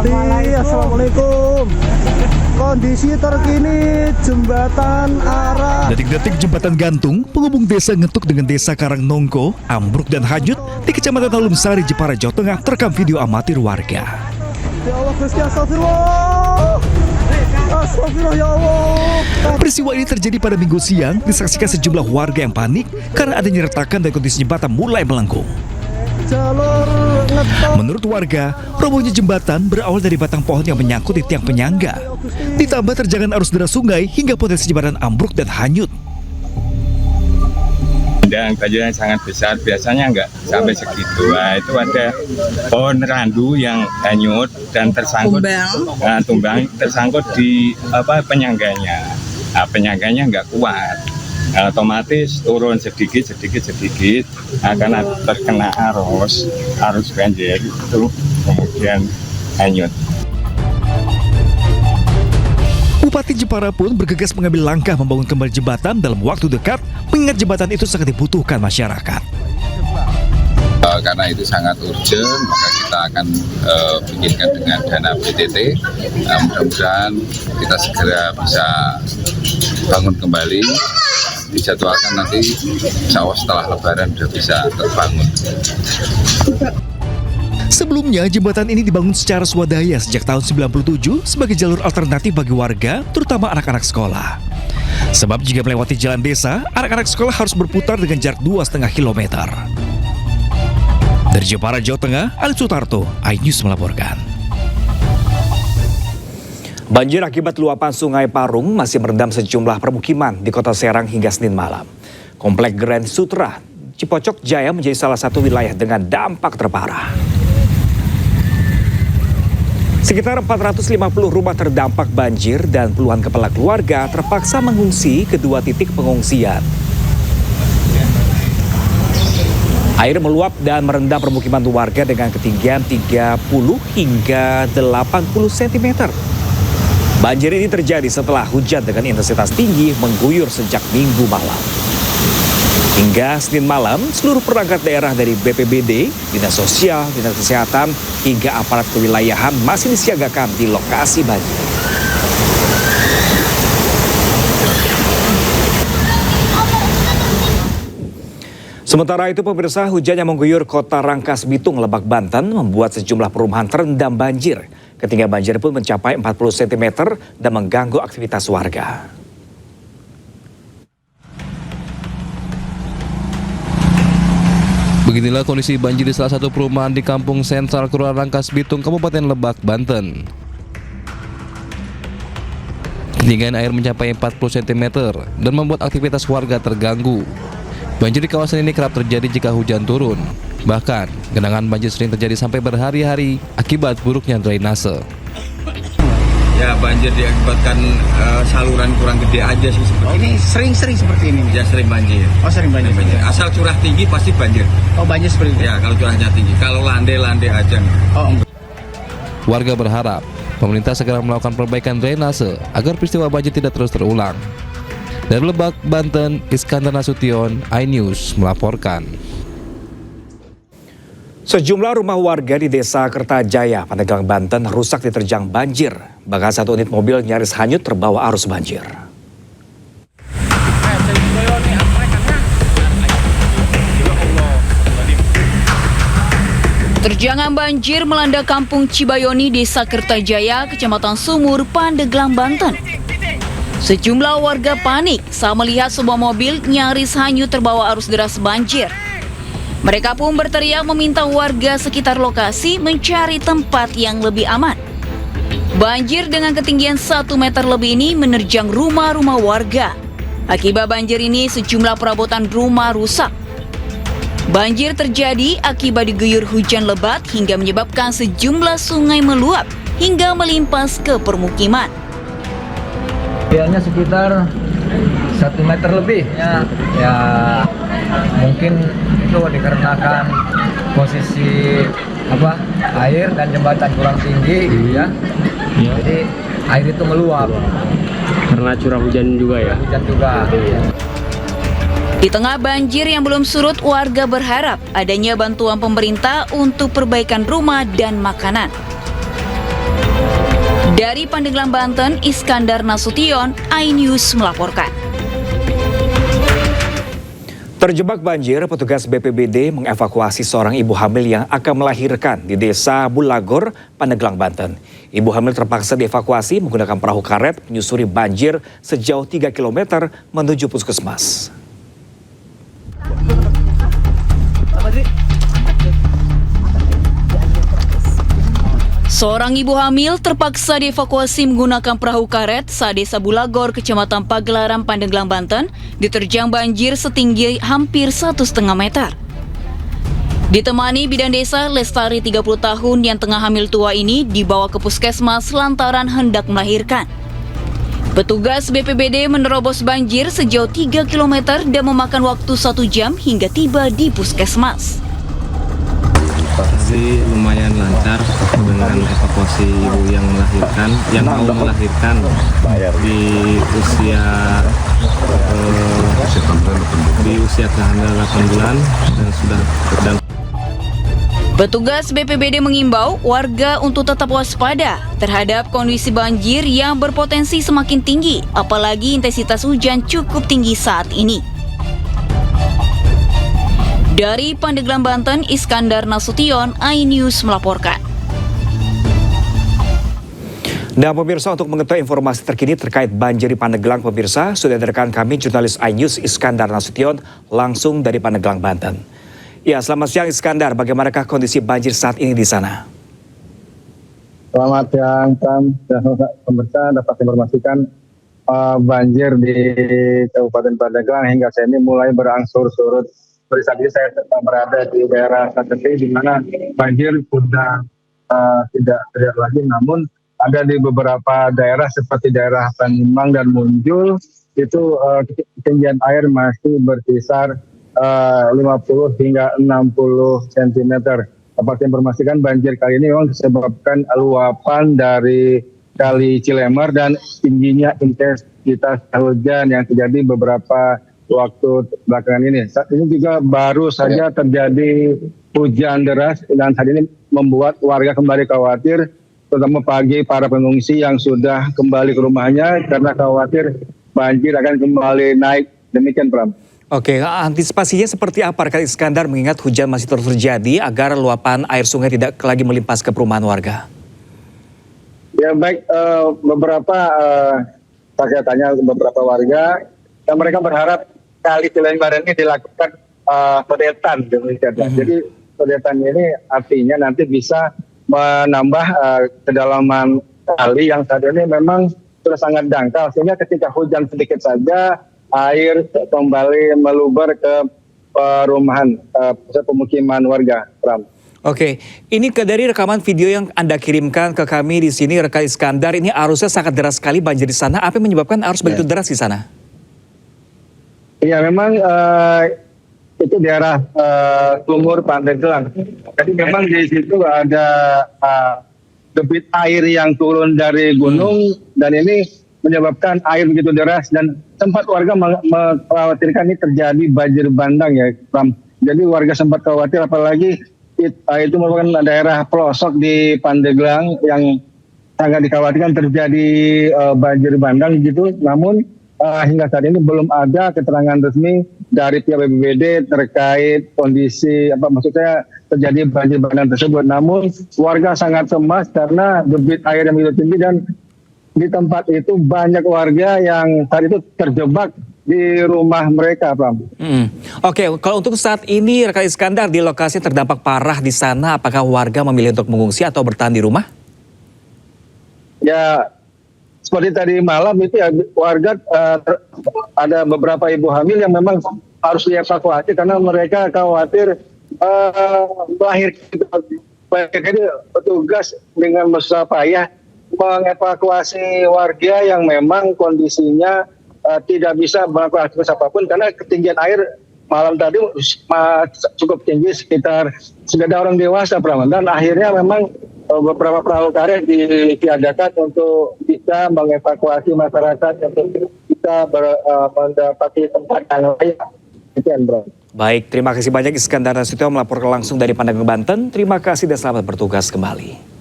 Assalamualaikum. Kondisi terkini jembatan arah. Detik-detik jembatan gantung penghubung desa Ngetuk dengan desa Karangnongko ambruk dan hanyut di Kecamatan Talumsari, Jepara, Jawa Tengah terekam video amatir warga. Ya Allah Gusti, astagfirullah. Astagfirullah ya Allah. Peristiwa ini terjadi pada Minggu siang, disaksikan sejumlah warga yang panik karena adanya retakan dan kondisi jembatan mulai melengkung. Jalur ngetok. Menurut warga, robohnya jembatan berawal dari batang pohon yang menyangkut di tiang penyangga. Ditambah terjangan arus deras sungai hingga potensi jembatan ambruk dan hanyut. Dan banjirnya sangat besar, biasanya nggak sampai segitu. Nah, itu ada pohon randu yang hanyut dan tersangkut, tumbang tersangkut di penyangganya. Nah, penyangganya nggak kuat. Nah, otomatis turun sedikit akan terkena arus banjir itu kemudian hanyut. Bupati Jepara pun bergegas mengambil langkah membangun kembali jembatan dalam waktu dekat, mengingat jembatan itu sangat dibutuhkan masyarakat. Karena itu sangat urgent, maka kita akan bikinkan dengan dana BTT. Mudah-mudahan kita segera bisa bangun kembali. Dijadwalkan nanti insya Allah setelah Lebaran sudah bisa terbangun. Sebelumnya, jembatan ini dibangun secara swadaya sejak tahun 97 sebagai jalur alternatif bagi warga, terutama anak-anak sekolah. Sebab jika melewati jalan desa, anak-anak sekolah harus berputar dengan jarak 2,5 km. Dari Jepara, Jawa Tengah, Ali Sutarto, iNews melaporkan. Banjir akibat luapan Sungai Parung masih merendam sejumlah permukiman di Kota Serang hingga Senin malam. Komplek Grand Sutra, Cipocok Jaya menjadi salah satu wilayah dengan dampak terparah. Sekitar 450 rumah terdampak banjir dan puluhan kepala keluarga terpaksa mengungsi ke dua titik pengungsian. Air meluap dan merendam permukiman warga dengan ketinggian 30 hingga 80 cm. Banjir ini terjadi setelah hujan dengan intensitas tinggi mengguyur sejak Minggu malam. Hingga Senin malam, seluruh perangkat daerah dari BPBD, Dinas Sosial, Dinas Kesehatan, hingga aparat kewilayahan masih disiagakan di lokasi banjir. Sementara itu, pemirsa, hujan yang mengguyur Kota Rangkas Bitung, Lebak, Banten membuat sejumlah perumahan terendam banjir. Ketinggian banjir pun mencapai 40 cm dan mengganggu aktivitas warga. Beginilah kondisi banjir di salah satu perumahan di Kampung Sentral, Kelurahan Rangkas Bitung, Kabupaten Lebak, Banten. Ketinggian air mencapai 40 cm dan membuat aktivitas warga terganggu. Banjir di kawasan ini kerap terjadi jika hujan turun. Bahkan, genangan banjir sering terjadi sampai berhari-hari akibat buruknya drainase. Ya, banjir diakibatkan saluran kurang gede aja sih seperti ini. Sering-sering seperti ini? Ya, sering banjir. Oh, sering banjir. Asal curah tinggi pasti banjir. Oh, banjir seperti itu? Ya, kalau curahnya tinggi. Kalau landai aja. Oh, enggak. Warga berharap pemerintah segera melakukan perbaikan drainase agar peristiwa banjir tidak terus terulang. Dari Lebak, Banten, Iskandar Nasution, iNews melaporkan. Sejumlah rumah warga di Desa Kertajaya, Pandeglang, Banten rusak diterjang banjir. Bahkan satu unit mobil nyaris hanyut terbawa arus banjir. Terjangan banjir melanda Kampung Cibayoni, Desa Kertajaya, Kecamatan Sumur, Pandeglang, Banten. Sejumlah warga panik saat melihat sebuah mobil nyaris hanyut terbawa arus deras banjir. Mereka pun berteriak meminta warga sekitar lokasi mencari tempat yang lebih aman. Banjir dengan ketinggian 1 meter lebih ini menerjang rumah-rumah warga. Akibat banjir ini sejumlah perabotan rumah rusak. Banjir terjadi akibat diguyur hujan lebat hingga menyebabkan sejumlah sungai meluap hingga melimpas ke permukiman. Ketinggiannya sekitar 1 meter lebih. Ya mungkin itu dikarenakan posisi air dan jembatan kurang tinggi gitu ya. Jadi air itu meluap. Karena curah hujan juga ya? Hujan juga. Di tengah banjir yang belum surut, warga berharap adanya bantuan pemerintah untuk perbaikan rumah dan makanan. Dari Pandeglang, Banten, Iskandar Nasution, iNews melaporkan. Terjebak banjir, petugas BPBD mengevakuasi seorang ibu hamil yang akan melahirkan di Desa Bulagor, Pandeglang, Banten. Ibu hamil terpaksa dievakuasi menggunakan perahu karet menyusuri banjir sejauh 3 km menuju puskesmas. Seorang ibu hamil terpaksa dievakuasi menggunakan perahu karet saat Desa Bulagor, Kecamatan Pagelaran, Pandeglang, Banten, diterjang banjir setinggi hampir 1,5 meter. Ditemani bidan desa Lestari 30 tahun yang tengah hamil tua ini dibawa ke puskesmas lantaran hendak melahirkan. Petugas BPBD menerobos banjir sejauh 3 km dan memakan waktu 1 jam hingga tiba di puskesmas. Sih lumayan lancar dengan evakuasi ibu yang melahirkan, yang mau melahirkan di usia kehamilan 8 bulan dan sudah dan Petugas BPBD mengimbau warga untuk tetap waspada terhadap kondisi banjir yang berpotensi semakin tinggi, apalagi intensitas hujan cukup tinggi saat ini. Dari Pandeglang, Banten, Iskandar Nasution, iNews melaporkan. Dan pemirsa, untuk mengetahui informasi terkini terkait banjir di Pandeglang, pemirsa, sudah ada rekan kami jurnalis iNews Iskandar Nasution langsung dari Pandeglang, Banten. Ya, selamat siang Iskandar, bagaimanakah kondisi banjir saat ini di sana? Selamat siang, pemirsa dapat informasikan banjir di Kabupaten Pandeglang hingga saat ini mulai berangsur surut. Seperti saat ini saya tetap berada di daerah Satete di mana banjir sudah tidak terlihat lagi, namun ada di beberapa daerah seperti daerah Panimang dan Munjul itu ketinggian air masih berkisar 50 hingga 60 cm. Dapat informasikan banjir kali ini memang disebabkan luapan dari Kali Cilemar dan tingginya intensitas hujan yang terjadi beberapa waktu belakangan ini. Saat ini juga baru saja terjadi hujan deras dan saat ini membuat warga kembali khawatir, terutama pagi para pengungsi yang sudah kembali ke rumahnya karena khawatir banjir akan kembali naik. Demikian, Pram. Oke, antisipasinya seperti apa rekan Iskandar mengingat hujan masih terus terjadi agar luapan air sungai tidak lagi melimpas ke perumahan warga? Ya baik, beberapa saya tanya beberapa warga dan mereka berharap Kali Cilemar ini dilakukan sodetan demikian. Jadi sodetan ini artinya nanti bisa menambah kedalaman kali yang saat ini memang sudah sangat dangkal, sehingga ketika hujan sedikit saja air kembali meluber ke perumahan pemukiman warga. Ram. Oke, ini dari rekaman video yang Anda kirimkan ke kami di sini, rekan Iskandar, ini arusnya sangat deras sekali banjir di sana. Apa yang menyebabkan arus begitu deras di sana? Iya, memang itu daerah Sumur Pandeglang. Jadi memang di situ ada debit air yang turun dari gunung dan ini menyebabkan air begitu deras dan sempat warga mengkhawatirkan ini terjadi banjir bandang ya, Pram. Jadi warga sempat khawatir, apalagi itu merupakan daerah pelosok di Pandeglang yang sangat dikhawatirkan terjadi banjir bandang gitu. Namun hingga saat ini belum ada keterangan resmi dari pihak BPBD terkait kondisi maksudnya terjadi banjir bandang tersebut. Namun warga sangat cemas karena debit air yang begitu tinggi dan di tempat itu banyak warga yang saat itu terjebak di rumah mereka, Pram. Oke, kalau untuk saat ini rekan Iskandar di lokasi terdampak parah di sana, apakah warga memilih untuk mengungsi atau bertahan di rumah? Ya, seperti tadi malam itu ya warga ada beberapa ibu hamil yang memang harus dievakuasi karena mereka khawatir melahirkan. Jadi petugas dengan susah payah mengevakuasi warga yang memang kondisinya tidak bisa melakukan aktivitas apapun karena ketinggian air malam tadi cukup tinggi sekitar orang dewasa, Pram. Dan akhirnya memang beberapa perahu karet ditiadakan untuk bisa mengevakuasi masyarakat untuk bisa mendapati tempat yang layak. Sekian, Bro. Baik, terima kasih banyak Iskandar Nasution melaporkan langsung dari Pandeglang, Banten. Terima kasih dan selamat bertugas kembali.